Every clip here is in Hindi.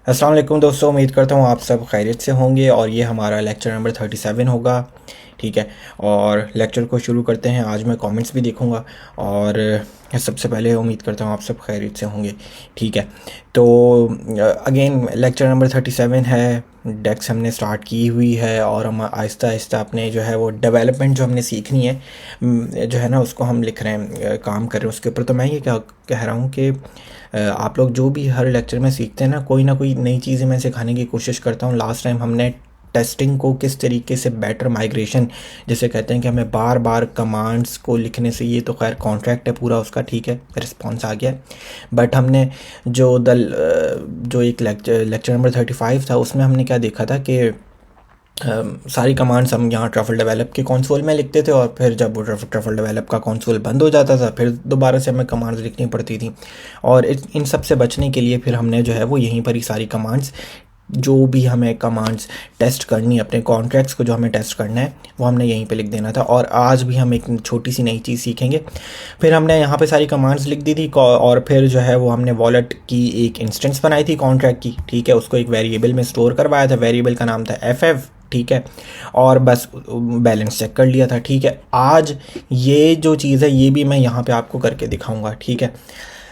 अस्सलाम वालेकुम दोस्तों, उम्मीद करता हूँ आप सब खैरियत से होंगे और ये हमारा लेक्चर नंबर 37 होगा। ठीक है। और लेक्चर को शुरू करते हैं। आज मैं कमेंट्स भी देखूंगा और सबसे पहले उम्मीद करता हूँ आप सब खैरियत से होंगे। ठीक है। तो अगेन लेक्चर नंबर 37 है। डेक्स हमने स्टार्ट की हुई है और हम आहिस्ता आहिस्ता अपने जो है वो डेवलपमेंट जो हमने सीखनी है, जो है ना, उसको हम लिख रहे हैं, काम कर रहे हैं उसके ऊपर। तो मैं ये क्या कह रहा हूँ कि आप लोग जो भी हर लेक्चर में सीखते हैं ना कोई नई चीज़ें मैं सिखाने की कोशिश करता हूँ। लास्ट टाइम हमने टेस्टिंग को किस तरीके से बेटर माइग्रेशन, जिसे कहते हैं कि हमें बार बार कमांड्स को लिखने से, ये तो खैर कॉन्ट्रैक्ट है पूरा उसका, ठीक है, रिस्पॉन्स आ गया। बट हमने जो एक लेक्चर नंबर 35 था उसमें हमने क्या देखा था कि सारी कमांड्स हम यहाँ ट्रफल डेवलप के कंसोल में लिखते थे और फिर जब वो ट्रफल डेवलप का कंसोल बंद हो जाता था फिर दोबारा से हमें कमांड्स लिखनी पड़ती थी। और इन सब से बचने के लिए फिर हमने जो है वो यहीं पर ही सारी कमांड्स, जो भी हमें कमांड्स टेस्ट करनी है, अपने कॉन्ट्रैक्ट्स को जो हमें टेस्ट करना है, वो हमने यहीं पे लिख देना था। और आज भी हम एक छोटी सी नई चीज़ सीखेंगे। फिर हमने यहाँ पे सारी कमांड्स लिख दी थी और फिर जो है वो हमने वॉलेट की एक इंस्टेंस बनाई थी कॉन्ट्रैक्ट की, ठीक है, उसको एक वेरिएबल में स्टोर करवाया था। वेरिएबल का नाम था एफ, ठीक है। और बस बैलेंस चेक कर लिया था, ठीक है। आज ये जो चीज़ है ये भी मैं यहाँ पे आपको करके दिखाऊंगा, ठीक है।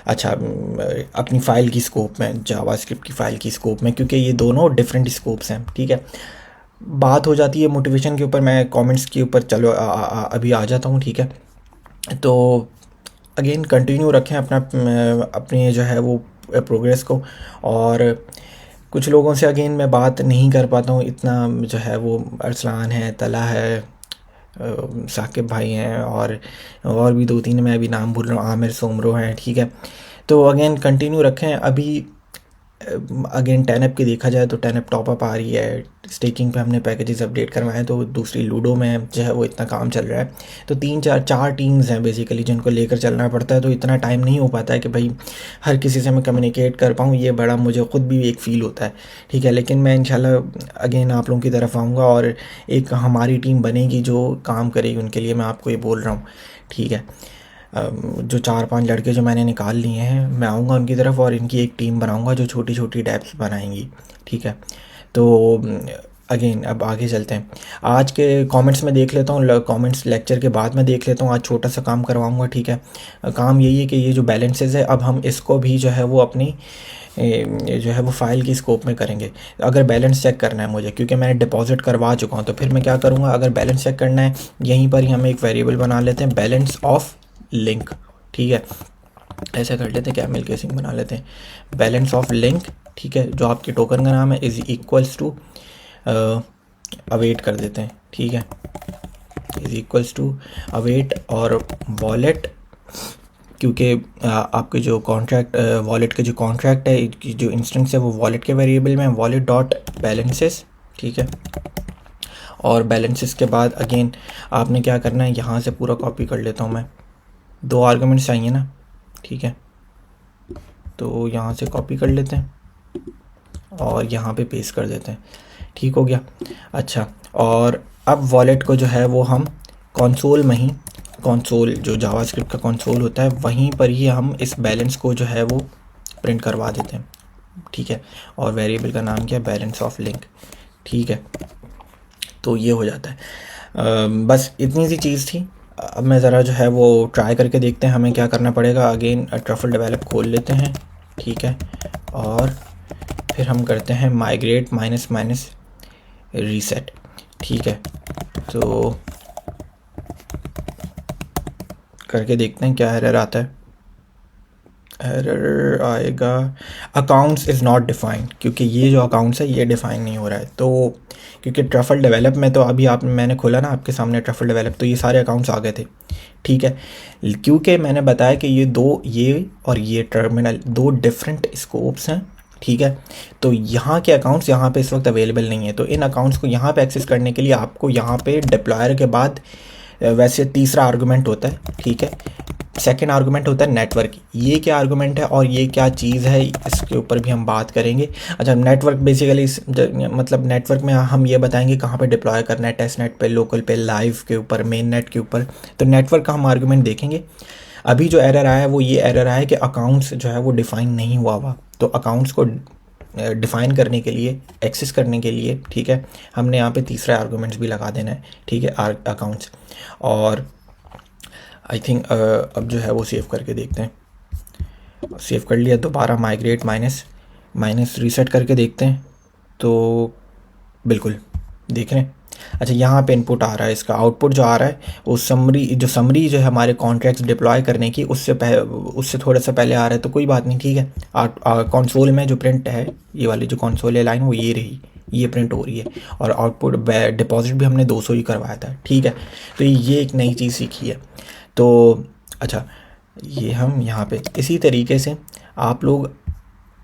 अच्छा, अपनी फ़ाइल की स्कोप में, जावास्क्रिप्ट की फ़ाइल की स्कोप में, क्योंकि ये दोनों डिफरेंट स्कोप्स हैं, ठीक है। बात हो जाती है मोटिवेशन के ऊपर, मैं कमेंट्स के ऊपर चलो अभी आ जाता हूँ, ठीक है। तो अगेन कंटिन्यू रखें अपनी जो है वो प्रोग्रेस को। और कुछ लोगों से अगेन मैं बात नहीं कर पाता हूँ इतना, जो है वो अरसलान है, तला है, साकिब भाई हैं और भी दो तीन मैं अभी नाम भूल रहा हूँ, आमिर सोमरो हैं, ठीक है। तो अगेन कंटिन्यू रखें। अभी अगेन टेनअप की देखा जाए तो टेनअप टॉपअप आ रही है, स्टेकिंग पे हमने पैकेजेस अपडेट करवाए हैं, तो दूसरी लूडो में जो है वो इतना काम चल रहा है। तो तीन चार टीम्स हैं बेसिकली जिनको लेकर चलना पड़ता है, तो इतना टाइम नहीं हो पाता है कि भाई हर किसी से मैं कम्युनिकेट कर पाऊँ। ये बड़ा मुझे ख़ुद भी एक फ़ील होता है, ठीक है। लेकिन मैं इंशाल्लाह अगेन आप लोगों की तरफ आऊँगा और एक हमारी टीम बनेगी जो काम करेगी उनके लिए, मैं आपको ये बोल रहा हूँ, ठीक है। जो 4-5 लड़के जो मैंने निकाल लिए हैं, मैं आऊँगा उनकी तरफ और इनकी एक टीम बनाऊँगा जो छोटी छोटी डैप्स बनाएंगी, ठीक है। तो अगेन अब आगे चलते हैं। आज के कमेंट्स में देख लेता हूँ, कमेंट्स लेक्चर के बाद में देख लेता हूँ। आज छोटा सा काम करवाऊँगा, ठीक है। काम यही है कि ये जो बैलेंसेस है, अब हम इसको भी जो है वो अपनी जो है वो फाइल की स्कोप में करेंगे। अगर बैलेंस चेक करना है मुझे, क्योंकि मैंने डिपॉजिट करवा चुका हूँ, तो फिर मैं क्या करूँगा, अगर बैलेंस चेक करना है यहीं पर ही हम एक वेरिएबल बना लेते हैं, बैलेंस ऑफ लिंक, ठीक है। ऐसा कर लेते हैं, कैमल केसिंग बना लेते हैं, बैलेंस ऑफ लिंक, ठीक है, जो आपके टोकन का नाम है, इज़ इक्वल्स टू अवेट कर देते हैं, ठीक है, इज़ इक्वल्स टू अवेट और वॉलेट, क्योंकि आपके जो कॉन्ट्रैक्ट वॉलेट के जो कॉन्ट्रैक्ट है, जो इंस्टेंस है वो वॉलेट के वेरिएबल में, वॉलेट डॉट बैलेंसेस, ठीक है। और बैलेंसेस के बाद अगेन आपने क्या करना है, यहाँ से पूरा कॉपी कर लेता हूँ मैं, 2 आर्गुमेंट्स चाहिए ना, ठीक है। तो यहाँ से कॉपी कर लेते हैं और यहाँ पे पेस्ट कर देते हैं, ठीक हो गया। अच्छा, और अब वॉलेट को जो है वो हम कंसोल में ही, कंसोल जो जावास्क्रिप्ट का कंसोल होता है वहीं पर ही हम इस बैलेंस को जो है वो प्रिंट करवा देते हैं, ठीक है। और वेरिएबल का नाम क्या है, बैलेंस ऑफ लिंक, ठीक है। तो ये हो जाता है। बस इतनी सी चीज़ थी। अब मैं ज़रा जो है वो ट्राई करके देखते हैं हमें क्या करना पड़ेगा। अगेन ट्रफल डेवलप खोल लेते हैं, ठीक है। और फिर हम करते हैं माइग्रेट माइनस माइनस रीसेट, ठीक है। तो करके देखते हैं क्या एरर आता है। एरर आएगा, अकाउंट्स इज़ नॉट डिफाइंड, क्योंकि ये जो अकाउंट्स है ये डिफ़ाइन नहीं हो रहा है। तो क्योंकि ट्रफल डेवलप में तो अभी मैंने खोला ना आपके सामने ट्रफल डेवलप, तो ये सारे अकाउंट्स आ गए थे, ठीक है। क्योंकि मैंने बताया कि ये और ये टर्मिनल 2 डिफरेंट स्कोप्स हैं, ठीक है। तो यहाँ के अकाउंट्स यहाँ पे इस वक्त अवेलेबल नहीं है, तो इन अकाउंट्स को यहाँ पे एक्सेस करने के लिए आपको यहाँ पे डिप्लॉयर के बाद वैसे तीसरा आर्गुमेंट होता है, ठीक है। सेकंड आर्गुमेंट होता है नेटवर्क। ये क्या आर्गुमेंट है और ये क्या चीज़ है, इसके ऊपर भी हम बात करेंगे। अच्छा, नेटवर्क बेसिकली मतलब नेटवर्क में हम ये बताएंगे कहाँ पे डिप्लॉय करना है, टेस्ट नेट पे, लोकल पे, लाइव के ऊपर, मेन नेट के ऊपर। तो नेटवर्क का हम आर्गुमेंट देखेंगे। अभी जो एरर आया है वो ये एरर आया है कि अकाउंट्स जो है वो डिफ़ाइन नहीं हुआ। तो अकाउंट्स को डिफ़ाइन करने के लिए, एक्सेस करने के लिए, ठीक है, हमने यहाँ पे तीसरा आर्गूमेंट्स भी लगा देना है, ठीक है, अकाउंट्स। और आई थिंक अब जो है वो सेव करके देखते हैं। सेव कर लिया, दोबारा माइग्रेट माइनस रीसेट करके देखते हैं तो बिल्कुल देख रहे हैं। अच्छा, यहाँ पे इनपुट आ रहा है, इसका आउटपुट जो आ रहा है वो समरी जो है हमारे कॉन्ट्रैक्ट्स डिप्लॉय करने की, उससे थोड़ा सा पहले आ रहा है, तो कोई बात नहीं, ठीक है। कंसोल में जो प्रिंट है, ये वाली जो कंसोल है लाइन, वो ये रही, ये प्रिंट हो रही है। और आउटपुट डिपॉजिट भी हमने 200 ही करवाया था, ठीक है। तो ये एक नई चीज़ सीखी है। तो अच्छा, ये हम यहाँ पे इसी तरीके से आप लोग,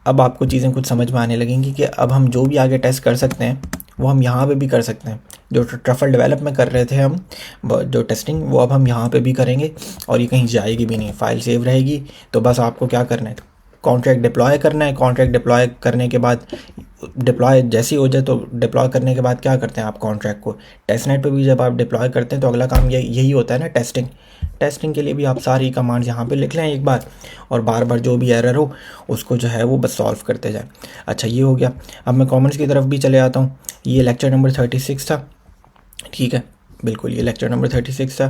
अब आपको चीज़ें कुछ समझ में आने लगेंगी कि अब हम जो भी आगे टेस्ट कर सकते हैं वो हम यहाँ पे भी कर सकते हैं। जो ट्रफल डेवलप में कर रहे थे हम, जो टेस्टिंग, वो अब हम यहाँ पे भी करेंगे और ये कहीं जाएगी भी नहीं, फाइल सेव रहेगी। तो बस आपको क्या करना है, कॉन्ट्रैक्ट डिप्लॉय करना है। कॉन्ट्रैक्ट डिप्लॉय करने के बाद, डिप्लॉय जैसे ही हो जाए तो डिप्लॉय करने के बाद क्या करते हैं आप कॉन्ट्रैक्ट को, टेस्टनेट पे भी जब आप डिप्लॉय करते हैं तो अगला काम यही होता है ना, टेस्टिंग के लिए भी आप सारी कमांड्स यहाँ पे लिख लें एक बार, और बार बार जो भी एरर हो उसको जो है वो बस सॉल्व करते जाएं। अच्छा, ये हो गया। अब मैं कमेंट्स की तरफ भी चले आता हूँ। ये लेक्चर नंबर 36 था, ठीक है, बिल्कुल ये लेक्चर नंबर 36 था।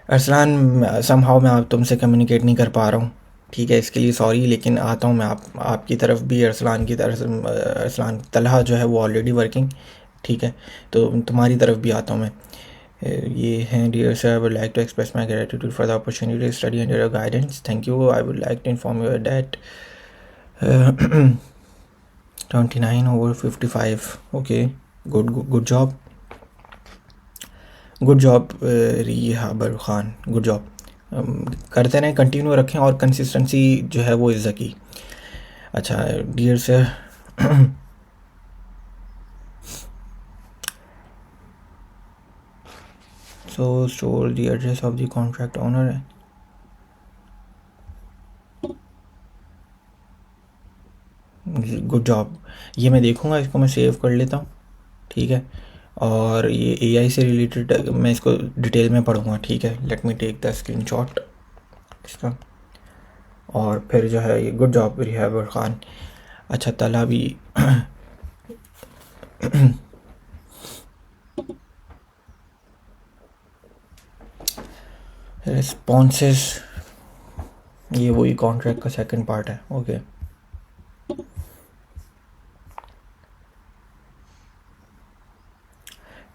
अरसलान, समहाउ मैं आप तुमसे कम्युनिकेट नहीं कर पा रहा हूँ, ठीक है, इसके लिए सॉरी। लेकिन आता हूँ मैं आपकी तरफ भी, अरसलान की तरफ। अरसलान तलहा जो है वो ऑलरेडी वर्किंग, ठीक है, तो तुम्हारी तरफ भी आता हूँ मैं। ये हैं, dear sir, I would like to express my gratitude for the opportunity to study under your guidance. Thank you. I would like to inform you that 29/55। Okay, good job, good job Rehbar Khan, good job. करते रहें, कंटिन्यू रखें, और कंसिस्टेंसी जो है वो इज़ द की। अच्छा, dear sir, so store the address of the contract owner। Good job. ये मैं देखूँगा, इसको मैं सेव कर लेता हूँ, ठीक है। और ये एआई से रिलेटेड मैं इसको डिटेल में पढ़ूँगा, ठीक है। Let me take the screenshot इसका, और फिर जो है ये गुड जॉब रिहाबर खान। अच्छा, तला भी रिस्पॉन्सेस, ये वही कॉन्ट्रैक्ट का सेकंड पार्ट है, ओके।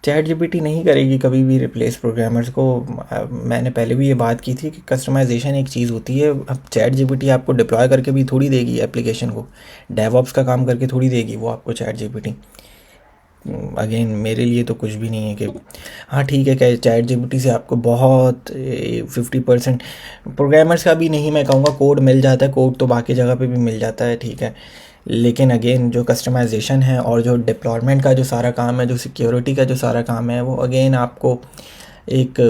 चैट जीपीटी नहीं करेगी कभी भी रिप्लेस प्रोग्रामर्स को। मैंने पहले भी ये बात की थी कि कस्टमाइजेशन एक चीज़ होती है। अब चैट जीपीटी आपको डिप्लॉय करके भी थोड़ी देगी एप्लीकेशन को, डेवऑप्स का काम करके थोड़ी देगी वो आपको चैट जीपीटी। अगेन, मेरे लिए तो कुछ भी नहीं है कि हाँ ठीक है, क्या चैट जीपीटी से आपको बहुत 50% प्रोग्रामर्स का भी नहीं मैं कहूँगा कोड मिल जाता है। कोड तो बाकी जगह पे भी मिल जाता है, ठीक है, लेकिन अगेन जो कस्टमाइजेशन है और जो डिप्लॉयमेंट का जो सारा काम है, जो सिक्योरिटी का जो सारा काम है, वो अगेन आपको एक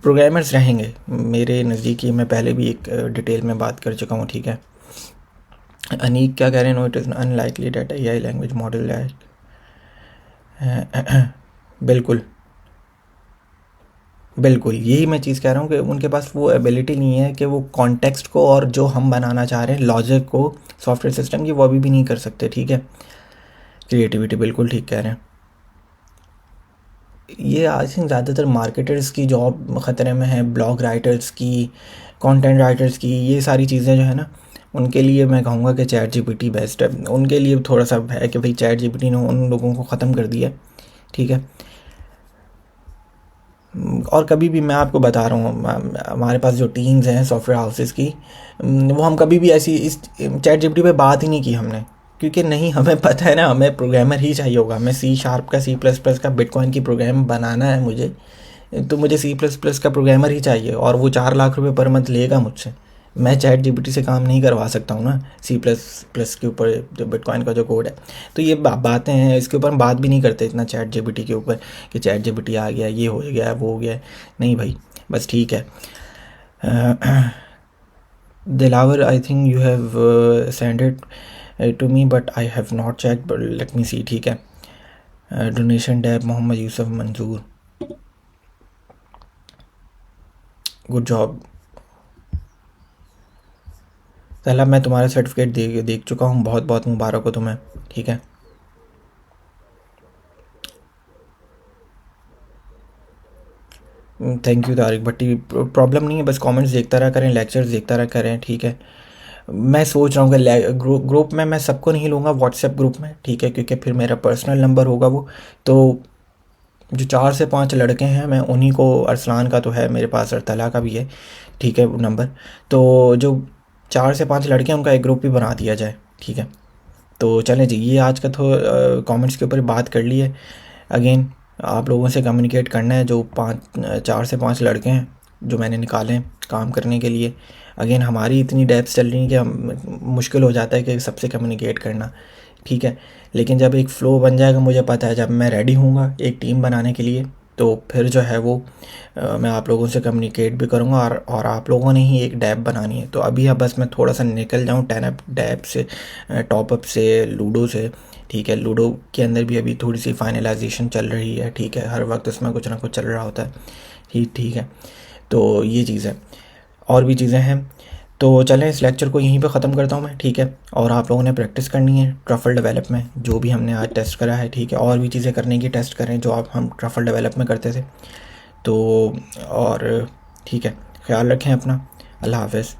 प्रोग्रामर्स रहेंगे मेरे नज़दीक। ये मैं पहले भी एक डिटेल में बात कर चुका हूँ, ठीक है। अनीक क्या कह रहे हैं, no it is unlikely that AI language model है। बिल्कुल बिल्कुल, यही मैं चीज़ कह रहा हूँ कि उनके पास वो एबिलिटी नहीं है कि वो कॉन्टेक्स्ट को और जो हम बनाना चाह रहे हैं लॉजिक को सॉफ्टवेयर सिस्टम की, वो अभी भी नहीं कर सकते, ठीक है। क्रिएटिविटी, बिल्कुल ठीक कह रहे हैं। ये आई थिंक ज़्यादातर मार्केटर्स की जॉब ख़तरे में है, ब्लॉग राइटर्स की, कंटेंट राइटर्स की, ये सारी चीज़ें जो है ना, उनके लिए मैं कहूँगा कि चैट जीपीटी बेस्ट है। उनके लिए थोड़ा सा है कि भाई चैट जीपीटी ने उन लोगों को ख़त्म कर दिया, ठीक है। और कभी भी मैं आपको बता रहा हूँ, हमारे पास जो टीम्स हैं सॉफ्टवेयर हाउसेस की, वो हम कभी भी ऐसी इस चैट जीपीटी पे बात ही नहीं की हमने, क्योंकि नहीं, हमें पता है ना, हमें प्रोग्रामर ही चाहिए होगा। हमें C# का, C++ का बिटकॉइन की प्रोग्राम बनाना है मुझे, तो मुझे C++ का प्रोग्रामर ही चाहिए, और वो 4 लाख रुपए पर मंथ लेगा मुझसे। मैं चैट जीपीटी से काम नहीं करवा सकता हूँ ना C++ के ऊपर जो बिटकॉइन का जो कोड है। तो ये बातें हैं, इसके ऊपर हम बात भी नहीं करते इतना चैट जीपीटी के ऊपर कि चैट जीपीटी आ गया, ये हो गया, वो हो गया। नहीं भाई, बस ठीक है। Dilawar, I think you have send it to me but I have not check, but let me see, ठीक है। डोनेशन डैब मोहम्मद यूसुफ मंजूर, गुड जॉब। तलब मैं तुम्हारा सर्टिफिकेट देख चुका हूँ, बहुत बहुत मुबारक हो तुम्हें, ठीक है। Thank you Tariq Bhatti. Problem नहीं है, बस कमेंट्स देखता रहा करें, लेक्चर्स देखता रहा करें, ठीक है। मैं सोच रहा हूँ कि ग्रुप में मैं सबको नहीं लूँगा, व्हाट्सएप ग्रुप में, ठीक है, क्योंकि फिर मेरा पर्सनल नंबर होगा वो। तो जो 4 से 5 लड़के हैं, मैं उन्हीं को, अरसलान का तो है मेरे पास, अरतला का भी है, ठीक है, नंबर। तो जो 4 से 5 लड़के हैं उनका एक ग्रुप भी बना दिया जाए, ठीक है। तो चलें जी, ये आज का तो कमेंट्स के ऊपर बात कर ली है। अगेन आप लोगों से कम्युनिकेट करना है, जो 4 से 5 लड़के हैं जो मैंने निकाले हैं काम करने के लिए। अगेन हमारी इतनी डेप्थ चल रही है कि मुश्किल हो जाता है कि सबसे कम्युनिकेट करना, ठीक है। लेकिन जब एक फ़्लो बन जाएगा, मुझे पता है जब मैं रेडी हूँगा एक टीम बनाने के लिए, तो फिर जो है वो मैं आप लोगों से कम्युनिकेट भी करूँगा, और आप लोगों ने ही एक डैप बनानी है। तो अभी अब बस मैं थोड़ा सा निकल जाऊँ डैप से, टॉपअप से, लूडो से, ठीक है। लूडो के अंदर भी अभी थोड़ी सी फाइनलाइजेशन चल रही है, ठीक है, हर वक्त उसमें कुछ ना कुछ चल रहा होता है, ठीक है। तो ये चीज़ है, और भी चीज़ें हैं। तो चलें, इस लेक्चर को यहीं पे ख़त्म करता हूँ मैं, ठीक है। और आप लोगों ने प्रैक्टिस करनी है ट्रफल डेवलप में, जो भी हमने आज टेस्ट करा है, ठीक है। और भी चीज़ें करने की टेस्ट करें जो हम ट्रफल डेवलप में करते थे। तो और ठीक है, ख्याल रखें अपना। अल्लाह हाफ़िज़।